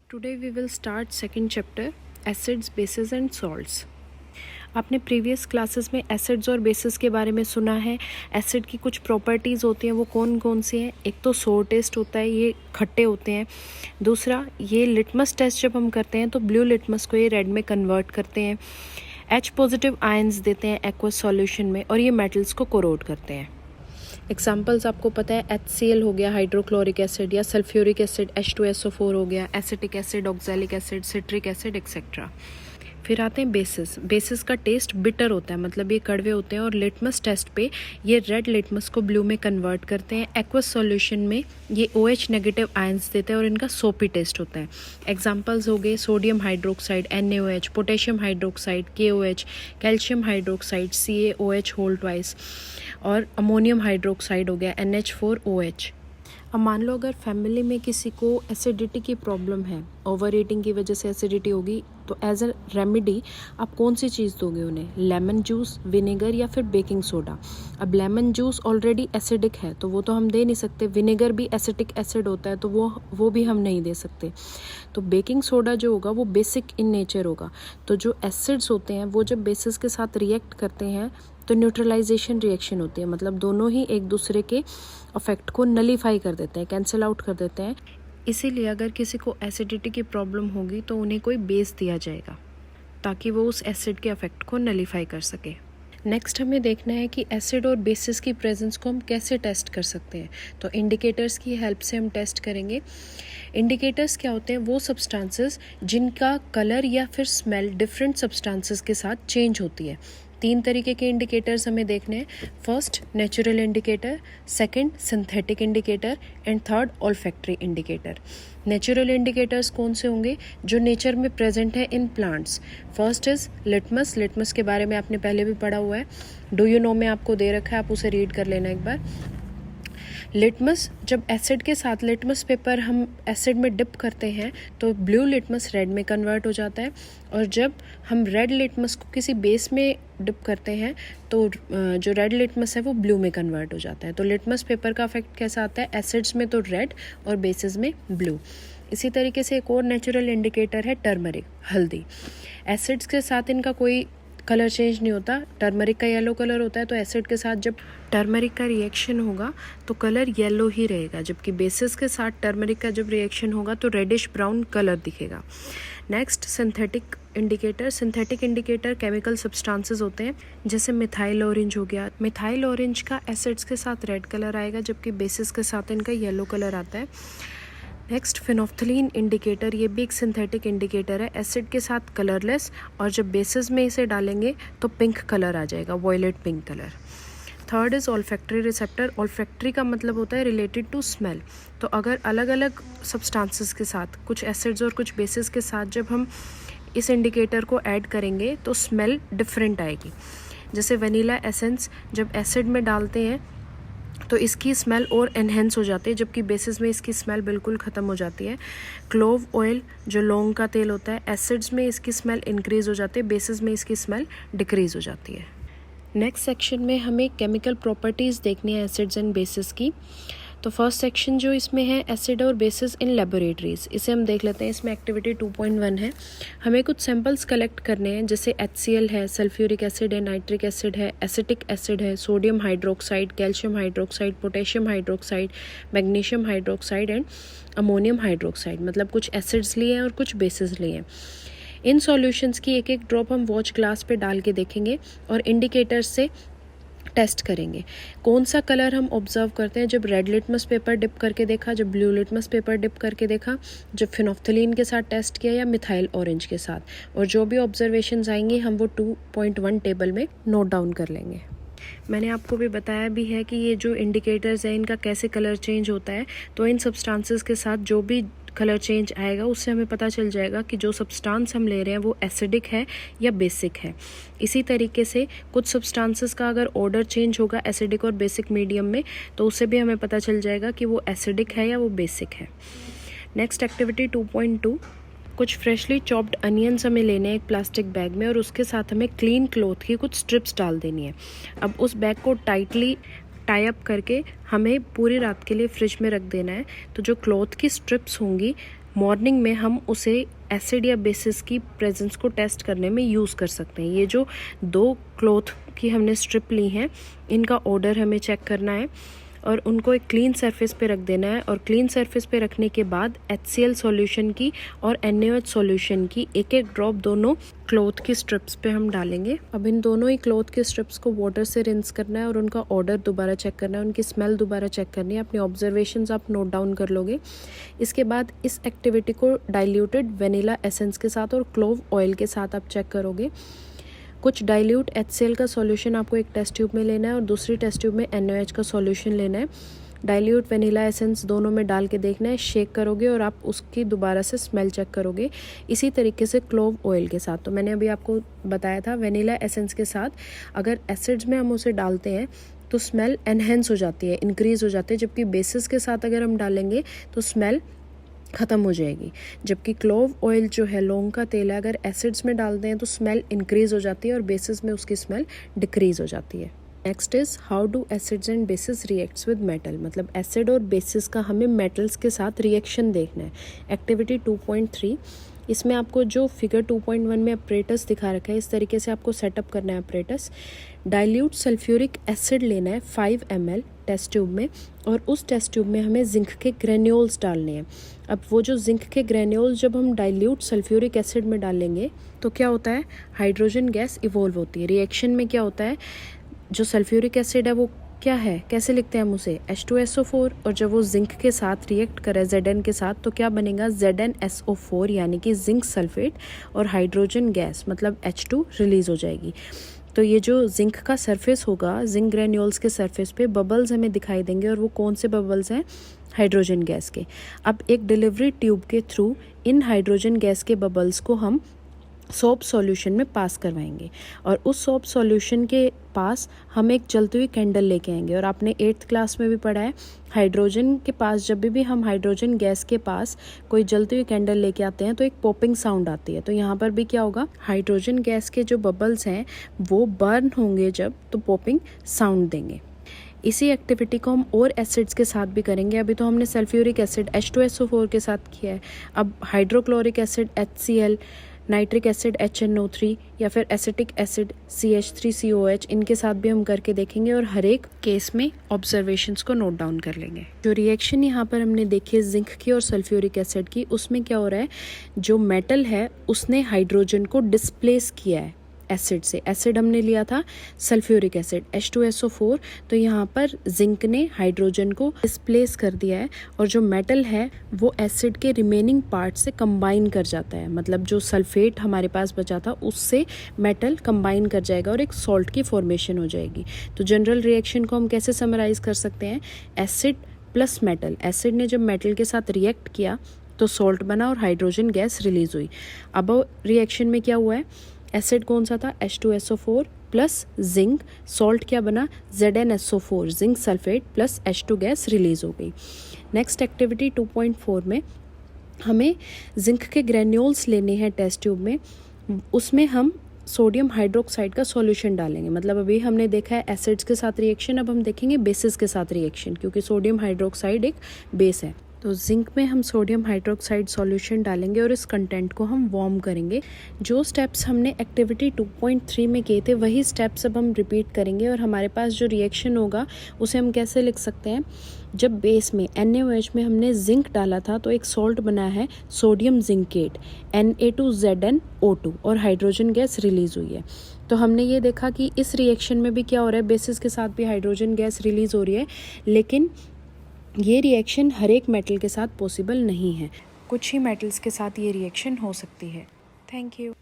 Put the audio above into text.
Today we will start second chapter acids, bases and salts. आपने previous classes में acids और basis के बारे में सुना है. एसिड की कुछ प्रॉपर्टीज़ होती हैं, वो कौन कौन सी हैं. एक तो सोर टेस्ट होता है, ये खट्टे होते हैं. दूसरा, ये लिटमस टेस्ट जब हम करते हैं तो ब्लू लिटमस को ये रेड में कन्वर्ट करते हैं. H पॉजिटिव आयंस देते हैं एक्वस सॉल्यूशन में और ये मेटल्स को कोरोड करते हैं. एग्जाम्पल्स आपको पता है, HCl हो गया हाइड्रोक्लोरिक एसिड, या सल्फ्यूरिक एसिड H2SO4 हो गया, acetic acid, oxalic acid, citric acid etcetera. फिर आते हैं बेसिस. बेसिस का टेस्ट बिटर होता है, मतलब ये कड़वे होते हैं और लिटमस टेस्ट पे ये रेड लिटमस को ब्लू में कन्वर्ट करते हैं. एक्वस सॉल्यूशन में ये OH नेगेटिव आयंस देते हैं और इनका सोपी टेस्ट होता है. एग्जांपल्स हो गए sodium hydroxide NaOH, potassium hydroxide KOH, calcium hydroxide CaOH whole twice और अमोनियम हाइड्रोक्साइड हो गया NH4OH. अब मान लो अगर फैमिली में किसी को एसिडिटी की प्रॉब्लम है, ओवर ईटिंग की वजह से एसिडिटी होगी, तो एज अ रेमेडी आप कौन सी चीज़ दोगे उन्हें? लेमन जूस, विनेगर या फिर बेकिंग सोडा. अब लेमन जूस ऑलरेडी एसिडिक है तो वो तो हम दे नहीं सकते. विनेगर भी एसिटिक एसिड होता है तो वो भी हम नहीं दे सकते. तो बेकिंग सोडा जो होगा वो बेसिक इन नेचर होगा. तो जो एसिड्स होते हैं वो जब बेसिस के साथ रिएक्ट करते हैं तो न्यूट्रलाइजेशन रिएक्शन होती है, मतलब दोनों ही एक दूसरे के इफेक्ट को नलीफाई कर देते हैं, कैंसिल आउट कर देते हैं. इसीलिए अगर किसी को एसिडिटी की प्रॉब्लम होगी तो उन्हें कोई बेस दिया जाएगा ताकि वो उस एसिड के इफेक्ट को नलीफाई कर सके. नेक्स्ट हमें देखना है कि एसिड और बेसिस की प्रेजेंस को हम कैसे टेस्ट कर सकते हैं. तो इंडिकेटर्स की हेल्प से हम टेस्ट करेंगे. इंडिकेटर्स क्या होते हैं? वो सब्सटेंसेस जिनका कलर या फिर स्मेल डिफरेंट सब्सटेंसेस के साथ चेंज होती है. 3 तरीके के इंडिकेटर्स हमें देखने हैं. First natural indicator, second synthetic indicator and third olfactory indicator. Natural indicators कौन से होंगे? जो नेचर में प्रेजेंट है in plants. First is litmus. Litmus के बारे में आपने पहले भी पढ़ा हुआ है, डू यू नो में आपको दे रखा है, आप उसे रीड कर लेना एक बार. लिटमस, जब एसिड के साथ लिटमस पेपर हम एसिड में डिप करते हैं तो ब्लू लिटमस रेड में कन्वर्ट हो जाता है, और जब हम रेड लिटमस को किसी बेस में डिप करते हैं तो जो रेड लिटमस है वो ब्लू में कन्वर्ट हो जाता है. तो लिटमस पेपर का इफेक्ट कैसा आता है? एसिड्स में तो रेड और बेसिस में ब्लू. इसी तरीके से एक और नेचुरल इंडिकेटर है टर्मरिक, हल्दी. एसिड्स के साथ इनका कोई कलर चेंज नहीं होता. टर्मरिक का येलो कलर होता है, तो एसिड के साथ जब टर्मरिक का रिएक्शन होगा तो कलर येलो ही रहेगा, जबकि बेसिस के साथ टर्मरिक का जब रिएक्शन होगा तो रेडिश ब्राउन कलर दिखेगा. Next synthetic indicator. Synthetic indicator chemical substances होते हैं, जैसे मिथाइल ऑरेंज हो गया. मिथाइल ऑरेंज का एसिड्स के साथ रेड कलर आएगा, जबकि बेसिस के साथ इनका येलो कलर आता है. Next phenolphthalein indicator. ये भी एक सिंथेटिक इंडिकेटर है, एसिड के साथ कलरलेस, और जब बेसिस में इसे डालेंगे तो पिंक कलर आ जाएगा, violet pink colour. Third is olfactory receptor. Olfactory का मतलब होता है रिलेटेड टू स्मेल. तो अगर अलग अलग सब्सटेंसेस के साथ, कुछ एसिड्स और कुछ बेसिस के साथ जब हम इस इंडिकेटर को ऐड करेंगे तो स्मेल डिफरेंट आएगी. जैसे वनीला एसेंस जब एसिड में डालते हैं तो इसकी स्मेल और एनहेंस हो जाती है, जबकि बेसिस में इसकी स्मेल बिल्कुल ख़त्म हो जाती है. क्लोव ऑयल, जो लौंग का तेल होता है, एसिड्स में इसकी स्मेल इंक्रीज़ हो जाती है, बेसिस में इसकी स्मेल डिक्रीज़ हो जाती है. नेक्स्ट सेक्शन में हमें केमिकल प्रॉपर्टीज़ देखनी है एसिड्स एंड बेसिस की. तो फर्स्ट सेक्शन जो इसमें है एसिड और बेसिस इन लेबोरेटरीज, इसे हम देख लेते हैं. इसमें एक्टिविटी 2.1 है. हमें कुछ सैंपल्स कलेक्ट करने हैं, जैसे HCl है, सल्फ्यूरिक एसिड है, नाइट्रिक एसिड है, एसिटिक एसिड है, sodium hydroxide, calcium hydroxide, potassium hydroxide, magnesium hydroxide and ammonium hydroxide. मतलब कुछ एसिड्स लिए हैं और कुछ बेसिस लिए हैं. इन सॉल्यूशंस की एक एक ड्रॉप हम वॉच ग्लास पे डाल के देखेंगे और इंडिकेटर्स से टेस्ट करेंगे. कौन सा कलर हम ऑब्जर्व करते हैं? जब रेड लिटमस पेपर डिप करके देखा, जब ब्लू लिटमस पेपर डिप करके देखा, जब फिनोफ्थलीन के साथ टेस्ट किया, या मिथाइल ऑरेंज के साथ. और जो भी ऑब्जर्वेशंस आएंगी हम वो 2.1 टेबल में नोट डाउन कर लेंगे. मैंने आपको भी बताया भी है कि ये जो इंडिकेटर्स हैं इनका कैसे कलर चेंज होता है. तो इन सब्सटेंसेस के साथ जो भी कलर चेंज आएगा उससे हमें पता चल जाएगा कि जो सब्सटेंस हम ले रहे हैं वो एसिडिक है या बेसिक है. इसी तरीके से कुछ सब्सटेंसेस का अगर ऑर्डर चेंज होगा एसिडिक और बेसिक मीडियम में तो उससे भी हमें पता चल जाएगा कि वो एसिडिक है या वो बेसिक है. Next activity 2.2. कुछ फ्रेशली चॉप्ड अनियंस हमें लेने हैं एक प्लास्टिक बैग में, और उसके साथ हमें क्लीन क्लॉथ की कुछ स्ट्रिप्स डाल देनी है. अब उस बैग को टाइटली टाई अप करके हमें पूरी रात के लिए फ्रिज में रख देना है. तो जो क्लॉथ की स्ट्रिप्स होंगी मॉर्निंग में हम उसे एसिड या बेसिस की प्रेजेंस को टेस्ट करने में यूज़ कर सकते हैं। ये जो 2 क्लॉथ की हमने स्ट्रिप ली हैं, इनका ऑर्डर हमें चेक करना है और उनको एक क्लीन सरफेस पे रख देना है। और क्लीन सरफेस पे रखने के बाद HCl सॉल्यूशन की और NaOH सॉल्यूशन की एक एक ड्रॉप दोनों क्लॉथ की स्ट्रिप्स पे हम डालेंगे। अब इन दोनों ही क्लॉथ के स्ट्रिप्स को वाटर से रिंस करना है और उनका ऑर्डर दोबारा चेक करना है, उनकी स्मेल दोबारा चेक करनी है। अपनी ऑब्जर्वेशंस आप नोट डाउन कर लोगे। इसके बाद इस एक्टिविटी को डाइल्यूटेड वेनिला एसेंस के साथ और क्लोव ऑयल के साथ आप चेक करोगे। कुछ डाइल्यूट HCl का सॉल्यूशन आपको एक टेस्ट ट्यूब में लेना है और दूसरी टेस्ट ट्यूब में NaOH का सॉल्यूशन लेना है। डाइल्यूट वेनिला एसेंस दोनों में डाल के देखना है, शेक करोगे और आप उसकी दोबारा से स्मेल चेक करोगे। इसी तरीके से क्लोव ऑयल के साथ, तो मैंने अभी आपको बताया था वेनिला एसेंस के साथ अगर एसिड्स में हम उसे डालते हैं तो स्मेल एनहेंस हो जाती है, इंक्रीज़ हो जाती है, जबकि बेसिस के साथ अगर हम डालेंगे तो स्मेल ख़त्म हो जाएगी। जबकि क्लोव ऑयल जो है, लौंग का तेल है, अगर एसिड्स में डालते हैं तो स्मेल इंक्रीज़ हो जाती है और बेसिस में उसकी स्मेल डिक्रीज़ हो जाती है। Next is how do acids and bases reacts with metal. मतलब एसिड और बेसिस का हमें मेटल्स के साथ रिएक्शन देखना है। एक्टिविटी 2.3, इसमें आपको जो फिगर 2.1 में अपरेटस दिखा रखा है, इस तरीके से आपको सेटअप करना है अपरेटस। डाइल्यूट सल्फ्यूरिक एसिड लेना है 5 ml टेस्ट ट्यूब में और उस टेस्ट ट्यूब में हमें जिंक के ग्रेन्यूल्स डालने हैं। अब वो जो जिंक के ग्रेन्यूल्स जब हम डाइल्यूट सल्फ्यूरिक एसिड में डालेंगे तो क्या होता है, हाइड्रोजन गैस इवॉल्व होती है। रिएक्शन में क्या होता है, जो सल्फ्यूरिक एसिड है वो क्या है, कैसे लिखते हैं हम उसे, H2SO4, और जब वो जिंक के साथ रिएक्ट करे Zn के साथ तो क्या बनेगा, ZnSO4 यानी कि जिंक सल्फेट, और हाइड्रोजन गैस मतलब H2 रिलीज़ हो जाएगी। तो ये जो जिंक का सरफेस होगा, जिंक ग्रेन्यूल्स के सरफेस पे बबल्स हमें दिखाई देंगे और वो कौन से बबल्स हैं, हाइड्रोजन गैस के। अब एक डिलीवरी ट्यूब के थ्रू इन हाइड्रोजन गैस के बबल्स को हम सोप सॉल्यूशन में पास करवाएंगे और उस सोप सॉल्यूशन के पास हम एक जलती हुई कैंडल लेके आएंगे। और आपने 8th क्लास में भी पढ़ा है, हाइड्रोजन के पास जब भी हम हाइड्रोजन गैस के पास कोई जलती हुई कैंडल लेके आते हैं तो एक पॉपिंग साउंड आती है। तो यहाँ पर भी क्या होगा, हाइड्रोजन गैस के जो बबल्स हैं वो बर्न होंगे जब, तो पॉपिंग साउंड देंगे। इसी एक्टिविटी को हम और एसिड्स के साथ भी करेंगे। अभी तो हमने सल्फ्यूरिक एसिड H2SO4 के साथ किया है, अब hydrochloric acid HCl, nitric acid HNO3 या फिर एसिटिक एसिड CH3COH, इनके साथ भी हम करके देखेंगे और हर एक केस में ऑब्जर्वेशंस को नोट डाउन कर लेंगे। जो रिएक्शन यहाँ पर हमने देखी है जिंक की और सल्फ्यूरिक एसिड की, उसमें क्या हो रहा है, जो मेटल है उसने हाइड्रोजन को डिस्प्लेस किया है एसिड से। एसिड हमने लिया था सल्फ्यूरिक एसिड H2SO4, तो यहाँ पर जिंक ने हाइड्रोजन को डिस्प्लेस कर दिया है और जो मेटल है वो एसिड के रिमेनिंग पार्ट से कंबाइन कर जाता है। मतलब जो सल्फेट हमारे पास बचा था उससे मेटल कंबाइन कर जाएगा और एक सॉल्ट की फॉर्मेशन हो जाएगी। तो जनरल रिएक्शन को हम कैसे समराइज कर सकते हैं, एसिड प्लस मेटल। एसिड ने जब मेटल के साथ रिएक्ट किया तो सॉल्ट बना और हाइड्रोजन गैस रिलीज हुई। अब रिएक्शन में क्या हुआ है, एसिड कौन सा था, H2SO4 प्लस जिंक, सॉल्ट क्या बना, ZnSO4 zinc sulphate plus H2 gas release हो गई। नेक्स्ट एक्टिविटी 2.4 में हमें जिंक के ग्रेन्यूल्स लेने हैं टेस्ट ट्यूब में, उसमें हम सोडियम हाइड्रोक्साइड का सॉल्यूशन डालेंगे। मतलब अभी हमने देखा है एसिड्स के साथ रिएक्शन, अब हम देखेंगे बेसिस के साथ रिएक्शन, क्योंकि सोडियम हाइड्रोक्साइड एक बेस है। तो जिंक में हम सोडियम हाइड्रोक्साइड सॉल्यूशन डालेंगे और इस कंटेंट को हम वार्म करेंगे। जो स्टेप्स हमने एक्टिविटी 2.3 में किए थे वही स्टेप्स अब हम रिपीट करेंगे और हमारे पास जो रिएक्शन होगा उसे हम कैसे लिख सकते हैं, जब बेस में NaOH में हमने जिंक डाला था तो एक सॉल्ट बना है सोडियम जिंकेट Na2ZnO2 और हाइड्रोजन गैस रिलीज हुई है। तो हमने ये देखा कि इस रिएक्शन में भी क्या हो रहा है, बेसिस के साथ भी हाइड्रोजन गैस रिलीज हो रही है, लेकिन ये रिएक्शन हर एक मेटल के साथ पॉसिबल नहीं है, कुछ ही मेटल्स के साथ ये रिएक्शन हो सकती है। Thank you.